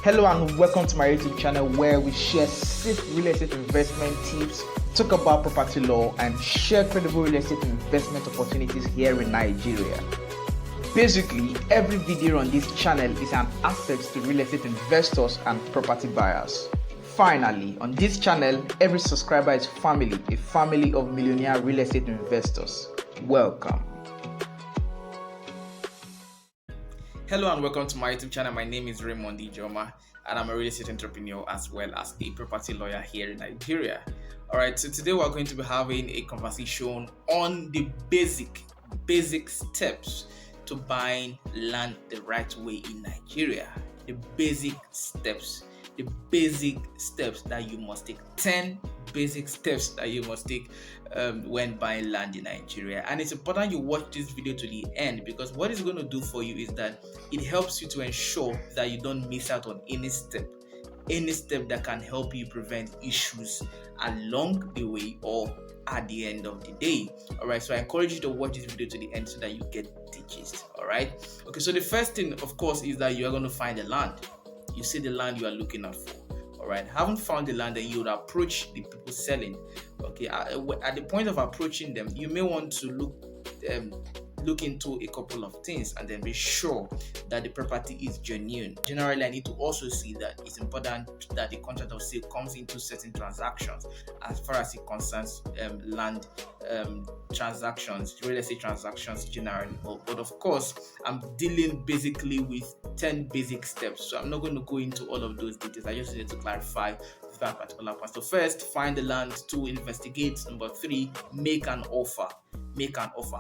Hello and welcome to my YouTube channel where we share safe real estate investment tips, talk about property law, and share credible real estate investment opportunities here in Nigeria. Basically, every video on this channel is an asset to real estate investors and property buyers. Finally, on this channel, every subscriber is family, a family of millionaire real estate investors. Welcome. Hello and welcome to my YouTube channel. My name is Rei Ltd and I'm a real estate entrepreneur as well as a property lawyer here in Nigeria. Alright, so today we're going to be having a conversation on the basic steps to buying land the right way in Nigeria. The basic steps that you must take. 10 basic steps that you must take when buying land in Nigeria. And it's important you watch this video to the end, because what it's going to do for you is that it helps you to ensure that you don't miss out on any step that can help you prevent issues along the way or at the end of the day. Alright, so I encourage you to watch this video to the end so that you get the gist. Alright, okay, so the first thing, of course, is that you are going to find the land. You see the land you are looking out for. Alright, haven't found the land, then you would approach the people selling. Okay, at the point of approaching them, you may want to look into a couple of things and then be sure that the property is genuine. Generally, I need to also see that it's important that the contract of sale comes into certain transactions as far as it concerns land transactions, real estate transactions generally. But of course, I'm dealing basically with 10 basic steps, so I'm not going to go into all of those details. I just need to clarify that particular point. So first, find the land. 2, investigate. Number 3, make an offer.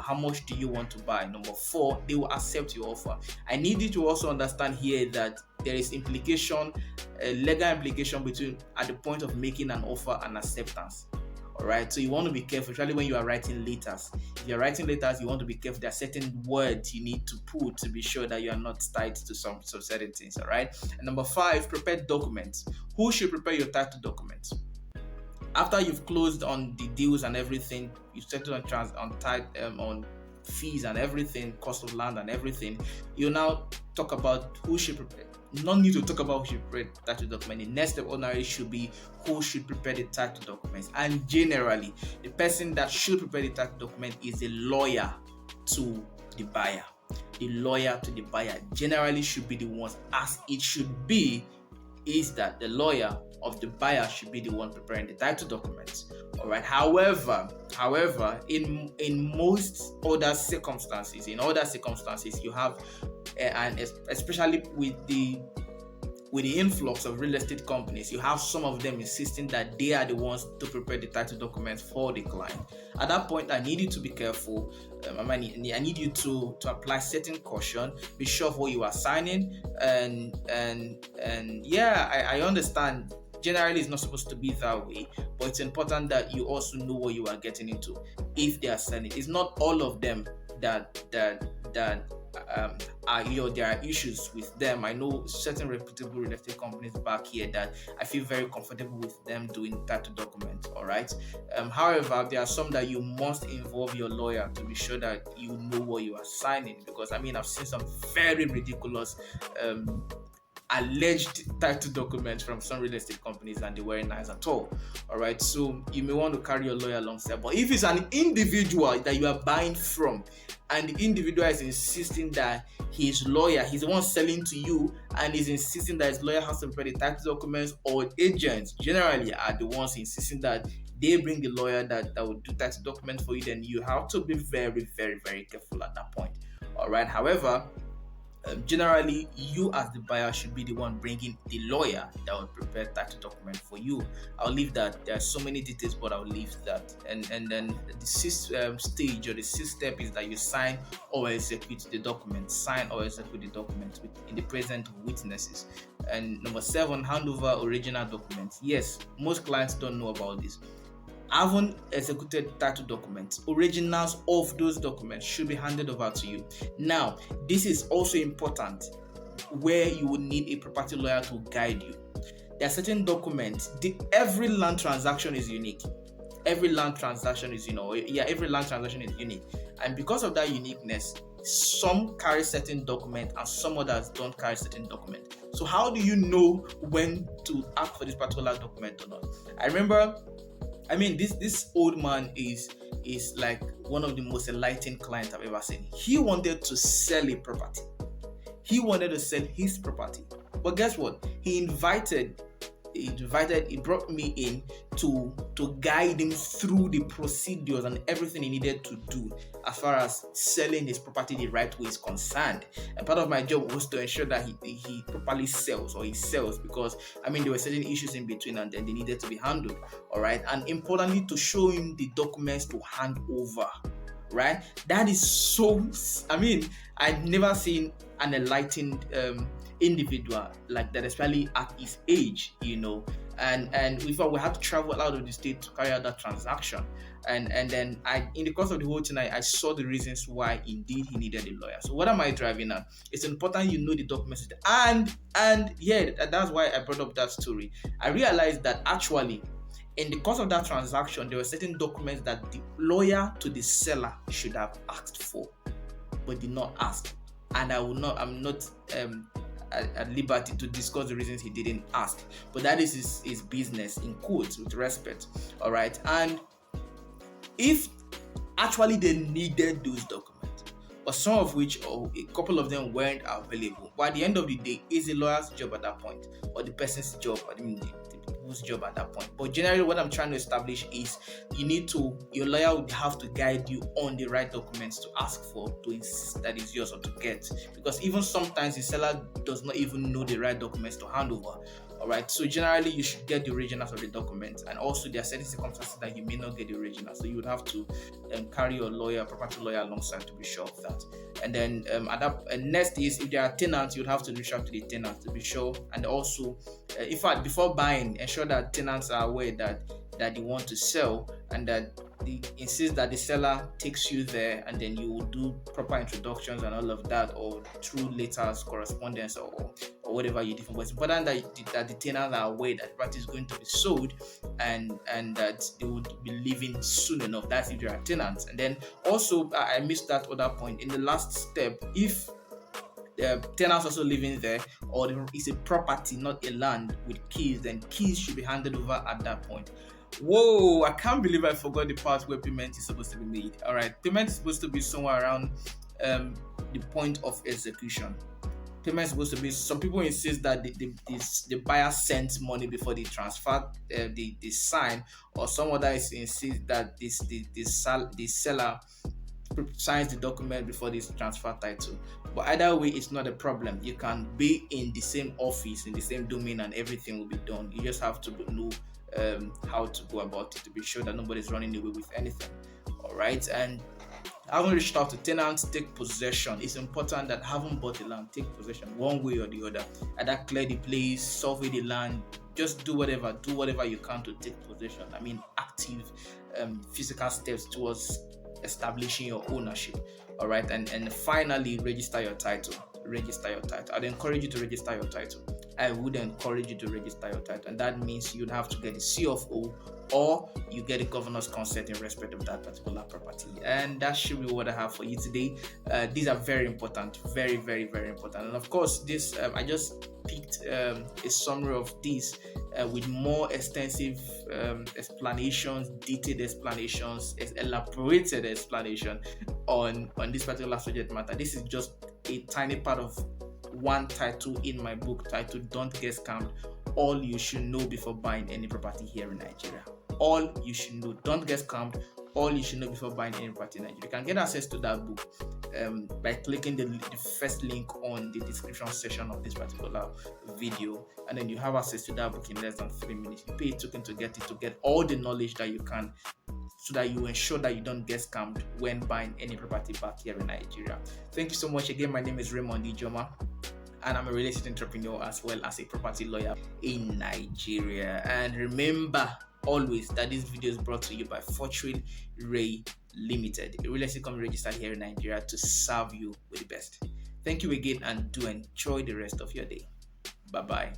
How much do you want to buy? Number 4, they will accept your offer. I need you to also understand here that there is implication, a legal implication between at the point of making an offer and acceptance. Alright, so you want to be careful, especially when you are writing letters. If you're writing letters, you want to be careful. There are certain words you need to put to be sure that you are not tied to some certain things. Alright, and number 5, prepare documents. Who should prepare your title documents? After you've closed on the deals and everything, you've settled on fees and everything, cost of land and everything, you now talk about who should prepare. No need to talk about who should prepare the title document. The next step ordinarily should be who should prepare the title documents. And generally, the person that should prepare the title document is a lawyer to the buyer. The lawyer to the buyer generally should be the ones, as it should be, is that the lawyer of the buyer should be the one preparing the title documents. Alright. However, in most other circumstances, you have, and especially with the influx of real estate companies, you have some of them insisting that they are the ones to prepare the title documents for the client. At that point, I need you to be careful. I need you to apply certain caution. Be sure of what you are signing, and yeah, I understand. Generally, it's not supposed to be that way, but it's important that you also know what you are getting into. If they are selling, it's not all of them that there are issues with them. I know certain reputable real estate companies back here that I feel very comfortable with them doing title documents. All right. However, there are some that you must involve your lawyer to be sure that you know what you are signing, because I've seen some very ridiculous alleged title documents from some real estate companies, and they weren't nice at all. Alright, so you may want to carry your lawyer alongside. But if it's an individual that you are buying from, and the individual is insisting that his lawyer, he's the one selling to you, and is insisting that his lawyer has to prepare the title documents, or agents generally are the ones insisting that they bring the lawyer that will do title documents for you, then you have to be very, very, very careful at that point. Alright, however, generally, you as the buyer should be the one bringing the lawyer that will prepare title document for you. I'll leave that. There are so many details, but I'll leave that. And then the sixth stage, or the sixth step, is that you sign or execute the document. Sign or execute the document in the presence of witnesses. And number 7, hand over original documents. Yes, most clients don't know about this. Haven't executed title documents, originals of those documents should be handed over to you. Now, this is also important, where you will need a property lawyer to guide you. There are certain documents. Every land transaction is unique. Every land transaction is unique, and because of that uniqueness, some carry certain document and some others don't carry certain document. So how do you know when to ask for this particular document or not? I remember, this old man is like one of the most enlightened clients I've ever seen. He wanted to sell a property. He wanted to sell his property. But guess what? He brought me in to guide him through the procedures and everything he needed to do as far as selling his property the right way is concerned. And part of my job was to ensure that he properly sells, because there were certain issues in between and then they needed to be handled. All right. And importantly, to show him the documents to hand over. Right. That is so, I've never seen an enlightened individual like that, especially at his age, and if we had to travel out of the state to carry out that transaction, and then in the course of the whole thing, I saw the reasons why indeed he needed a lawyer. So what am I driving at? It's important you know the documents, and yeah, that's why I brought up that story. I realized that actually in the course of that transaction, there were certain documents that the lawyer to the seller should have asked for, but did not ask. And I'm not at liberty to discuss the reasons he didn't ask, but that is his business, in quotes, with respect. All right. And if actually they needed those documents, or some of which, or a couple of them, weren't available, but at the end of the day, it's a lawyer's job at that point, or the person's job, the people's job at that point. But generally, what I'm trying to establish is your lawyer would have to guide you on the right documents to ask for, to insist that it's yours, or to get, because even sometimes the seller does not even know the right documents to hand over. All right, so generally you should get the originals of the documents, and also there are certain circumstances that you may not get the original, so you would have to carry your property lawyer alongside to be sure of that. And then next is, if there are tenants, you'd have to reach out to the tenants to be sure, and also in fact, before buying, ensure that tenants are aware that you want to sell, and that they insist that the seller takes you there, and then you will do proper introductions and all of that, or through letters, correspondence, or whatever you do. But it's important that the tenants are aware that the property is going to be sold, and that they would be leaving soon enough. That's if there are tenants. And then also, I missed that other point in the last step. If the tenants also living there, or it's a property, not a land, with keys, then keys should be handed over at that point. Whoa, I can't believe I forgot the part where payment is supposed to be made. All right, payment is supposed to be somewhere around the point of execution. Payment is supposed to be, some people insist that the buyer sent money before the transfer, the sign, or some others insist that the seller signs the document before this transfer title. But either way, it's not a problem. You can be in the same office, in the same domain, and everything will be done. You just have to know how to go about it to be sure that nobody's running away with anything. All right. And having reached out to tenants, take possession. It's important that having bought the land, take possession one way or the other. Either clear the place, survey the land, just do whatever you can to take possession. Active physical steps towards establishing your ownership. All right. And finally, register your title. I'd encourage you to register your title. I would encourage you to register your title, and that means you'd have to get a C of O, or you get a governor's consent in respect of that particular property. And that should be what I have for you today. These are very important, very, very, very important. And of course, this I just picked a summary of these with more extensive explanations, detailed explanations, elaborated explanation on this particular subject matter. This is just a tiny part of one title in my book titled "Don't Get Scammed: All You Should Know Before Buying Any Property Here in Nigeria." All you should know. Don't get scammed. All you should know before buying any property in Nigeria. You can get access to that book by clicking the first link on the description section of this particular video, and then you have access to that book in less than 3 minutes. You pay a token to get all the knowledge that you can, so that you ensure that you don't get scammed when buying any property back here in Nigeria. Thank you so much again. My name is Raymond Ijoma, and I'm a real estate entrepreneur as well as a property lawyer in Nigeria. And remember always that this video is brought to you by Fortreal Rei Ltd, a real estate company registered here in Nigeria to serve you with the best. Thank you again, and do enjoy the rest of your day. Bye bye.